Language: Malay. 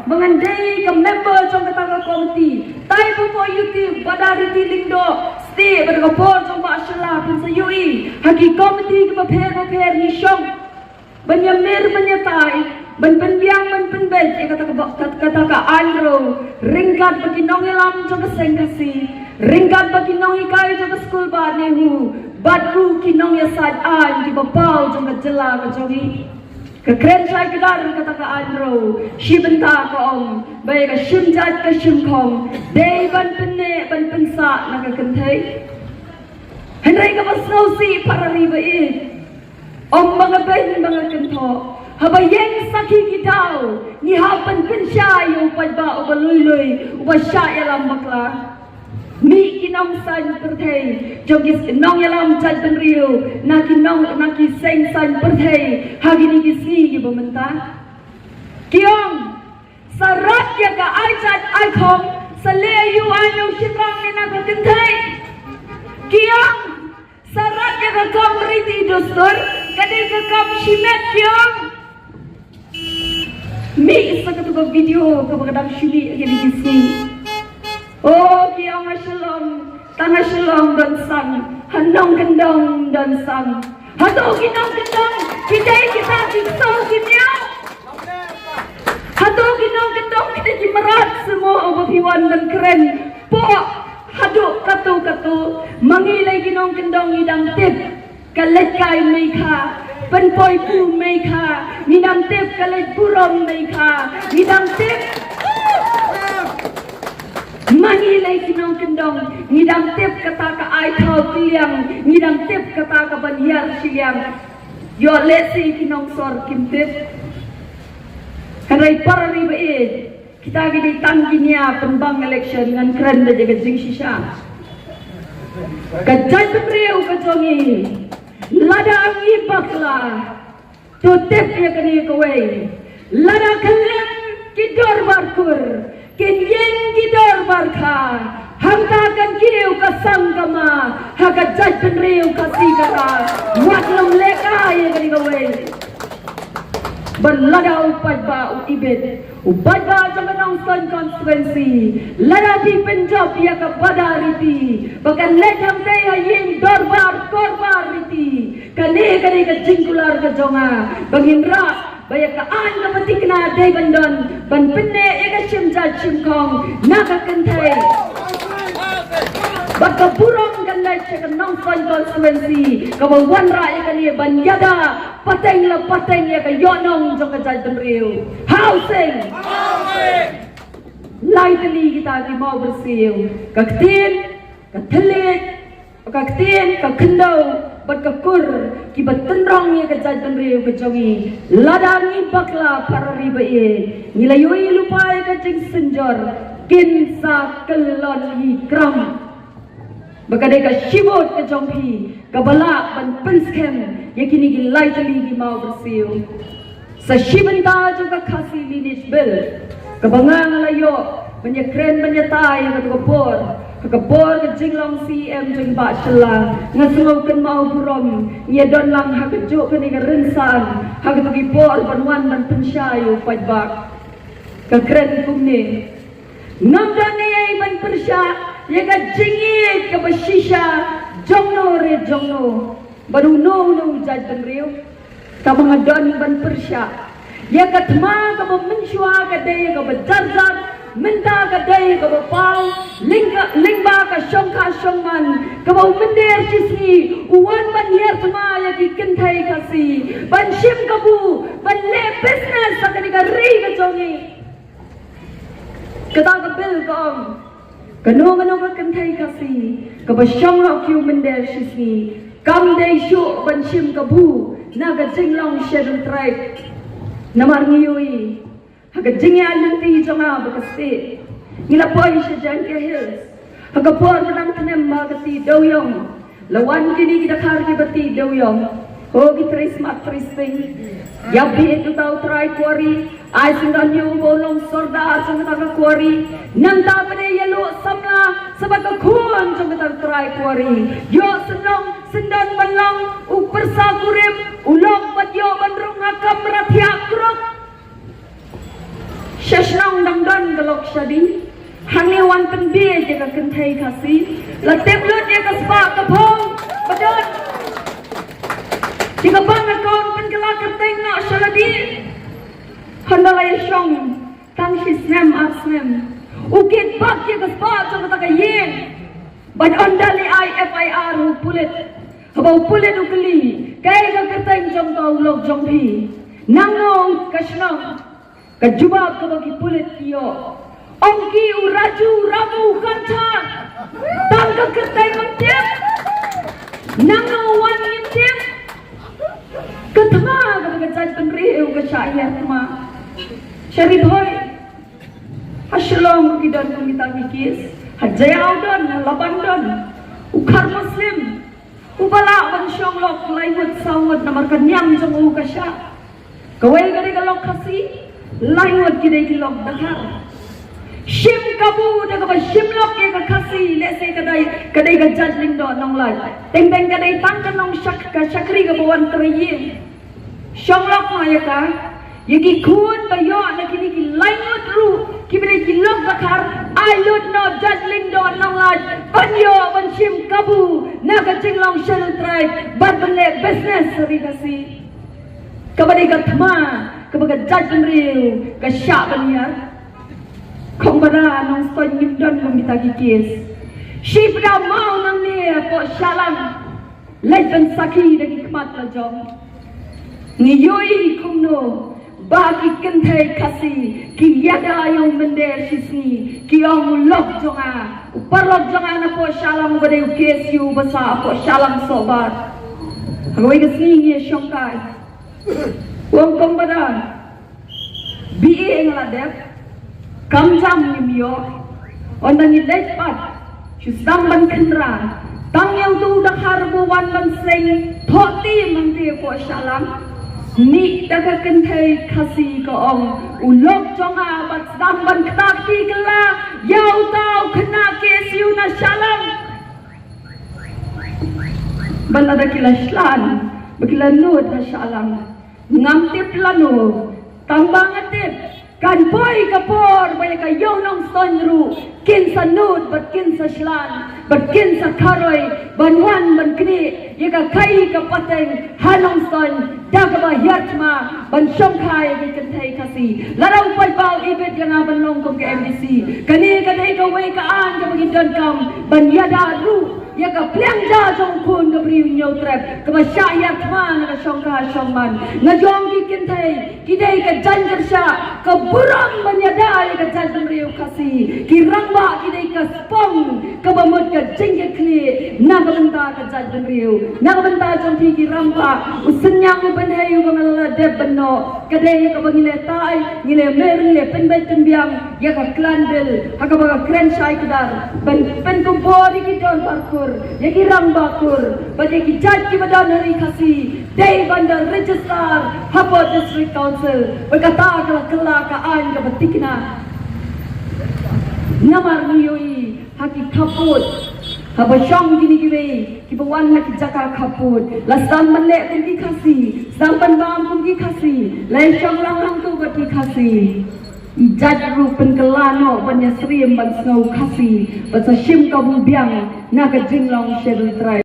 mengandai ke member trong kata komiti tai po YouTube badari tilingdo stay berkapor trong masalah pun sayui hagi komiti ke paper ni syong banyamir banyatai ban penbiang ban penbej kata ka andro ringkat bagi nong elam trong kesengkasi ringkat bagi nong ikai trong school ba nehu badru kinong yasad an di bapau trong kejela kejongi kekeren saya kedar kata ka andro shibenta ka om baik ka shimjat ka shimkong dei ban penne ban pensa naga kentai henry ka basnosi para riba om mga ben mga kento habayeng sakhi kitao ni hapan pensyayo padba ubaluy uba sya yalam bakla mi kinong san perthei jogis nong yalam jad benriu na kinong na ki seng san perthei hagini kisni gi bamenta kiong sarat ya ka ai jad ai khom saleyu anu shitrang ni na kentai kiong sarat ya ka kam riti dostor kadai ka kam shimet kiong mi isa ka tuga video ka bagdam shili gini kisni oh kiong asyalom tang asyalom dan sang hanong kendong dan sang hato kinong kendong kidai kita kisau kinyao hato kinong kendong kita jimerat semua obapiwan dan keren po haduk katu mangilai kinong kendong idang tip kalekai meika penpoi pu meika midang tip kalai purom meika midang tip mangilai kinong kendong midang tip kata ka ai thau kiliang midang tip kata ka banhiar siliang yo lesi kinong sor kim tip kanai para riba kita gini tangginya pembang election dengan keren dah jaga jing sisa kajai petriu kajongi lada angi bakla tutip ya kini kawai lada kelem kidor barkur kinyeng kidor barka hangtakan kiu kasang kama hakajai petriu kasigara waklom leka ya kini kawai berlada upadba utibet upadba jamanong son konstituensi lada di penjab ya ke badariti bahkan lejam saya yin dorbar korbar riti kane ke jingkular ke jonga bangindra baya ka an ka patikna dai bandon ban penne ega shimjat shimkong naga kentai baka burong ganai cek nong son konstituensi kawan rakyat kani banyada pateng la pateng ya ka yonong jong ka jai benriu housing lightly kita di mau bersih kaktin katelit kaktin kakendau berkekur kibat tenrong ya ka jai benriu ka jongi ladangi bakla para riba nilayoi lupa ya ka jing senjor kinsa kelon hikram bakadai ka shibot ka jonghi ka bala ban penskem yakini gi lightly gi mau bersih sa shibenta juga kasih linis bel ka bangang layo banya kren banya tai ka kapor ka jinglong CM jing ba shala ngaslo kan mau burom ye don lang ha ka jo ka ni ka rinsan ha ka gi por banwan ban pensyayo padbak ka kren kumni namdan ni ban persya ya ka jingit ka bashisha jongno re jongno baru no jaj benriu ka mga don ban persya ya ka tma ka mensyua ka day ka bajarzar minta ka day ka bapau lingba ka shongman ka bau mender sisi uwan ban yer tma ya ki kentai kasi ban shim ka bu ban le business ka ni ka ri ka jongi kata ka bil ka kanu ka kentai kasi ka basyong la kyu mender sisi kam day shu ban shim ka bu na ka jinglong shedul tribe namar ngiyui haga jingya lanti jonga bakasti ngila poi shajan ke hills haga por manang tanem magati doyong lawan kini kita khar ki bati doyong hogi trismat tristing yabi itu tau try kuari ai sindan yu bolong sorda sangata ka kuari nanta pade yelo samla sabaka khon sangata try kuari yo senong sendan banlang upersa kurim ulok badyo bandrung akam rathya krok Shashnong dang don galok shadi. Hangni wan pen bia jaga kentai kasi. La teblut jaga spa kapong. Badot. Jika bang akon pen kelak kerteng nak shaladi. Handalaya shong. Tang shisnem arsnem. Ukit bak jaga spa jaga takayin. But ondali IFIR who pull it. Habau pull it ukli. Kaya ka kerteng jom kau log jom pi. Nangong kashnong. Kajubab ka bagi pull it kiyo. Ongki uraju ramu kancan. Tangka kerteng mentip. Nangong wan mentip. Ketama ka bagi jaj penriu ka syaiya tama. Syarif hoy. Hasyalong kidan kumita kikis. Hajayau don, laban don. Ukar Muslim. Ubala ban syong lok lainut sawat namarkan nyam jong ukasya. Kawai gade galok kasi. Lainut kide kilok dakar. Shim kabu daga ba shim lok ke ka kasi. Lese kadai ka jadling do nong lai. Teng kadai tangkan nong syakri ka bawan teriyin. Syong lok maya ka. Yagi kun bayo na kini ki lainut ru. Kibere ki lok dakar. I would not judging don nong lai. Banyo ban shim kabu. Naga jinglong shell tribe. But bende business sari kasi. Kabadai ka thma. Kabaga judging riu. Ka syak banyar. Kong bara nong son yim don kumita kikis. Ship da mau nang ni po shalang. Lej ban saki dagi kmat la jong. Ngiyoi kumno. Bagi kentai kasi ki yada yung mender sisi ki ang lok jonga uparlok jonga na po shalang bade ukesiu basa po shalang sobat hagawai kasi ngi syongkai wong kong badan bi eng la dep kamjam ni mio onda ni lepat susam ban kendra tang yang tu dak harbu wan ban seng thoti mangti po shalang ni daga kentai kasi ko ong ulok jonga bat samban kaki kala yau tau kena kesiu na shalang balada kila shlan bakila nut na shalang ngamtip lano tambang atip kan boy kapor baya ka yau nong sonru kinsa nut bat kinsa shlan bat kinsa karoi banwan ban kni yaka kai ka pateng hanong son daga ba yatma ban shongkai bi kentai kasi larau pai bau ibet yang ban long kong ke MDC kani kadai ka wei ka an ka bagi don kam ban yada ru yaka pliang ja jong kun ka briu nyau trap ka ba sha yatma na ka shongka shongman ngajong ki kentai kidai ka jan kersha ka buram ban yada yaka jan briu kasi ki rangba kidai ka spong ka ba mot ka jengge kli na ka benta ka jan briu na ka benta jong ki rangba usenyang benhayu kamala deb beno kadai ka bangile tai ngile mer ngile penbai tembiang ya ka klandel haka baga kren shai kedar pen ko body ki don parkur ya ki rang bakur bade ki judge ki badan hari kasi dei bandar registrar hapo district council berkata kala ka an ka batikna namar niyoi haki kaput haba syong gini giwe ki bawan na ki jaka kaput la samban le kum ki kasi samban bam kum ki kasi la syong lang hang tu ka ki kasi ijat ru pen kelano banya srim ban snow kasi basa shim ka bubiang na ka jinglong shedu trai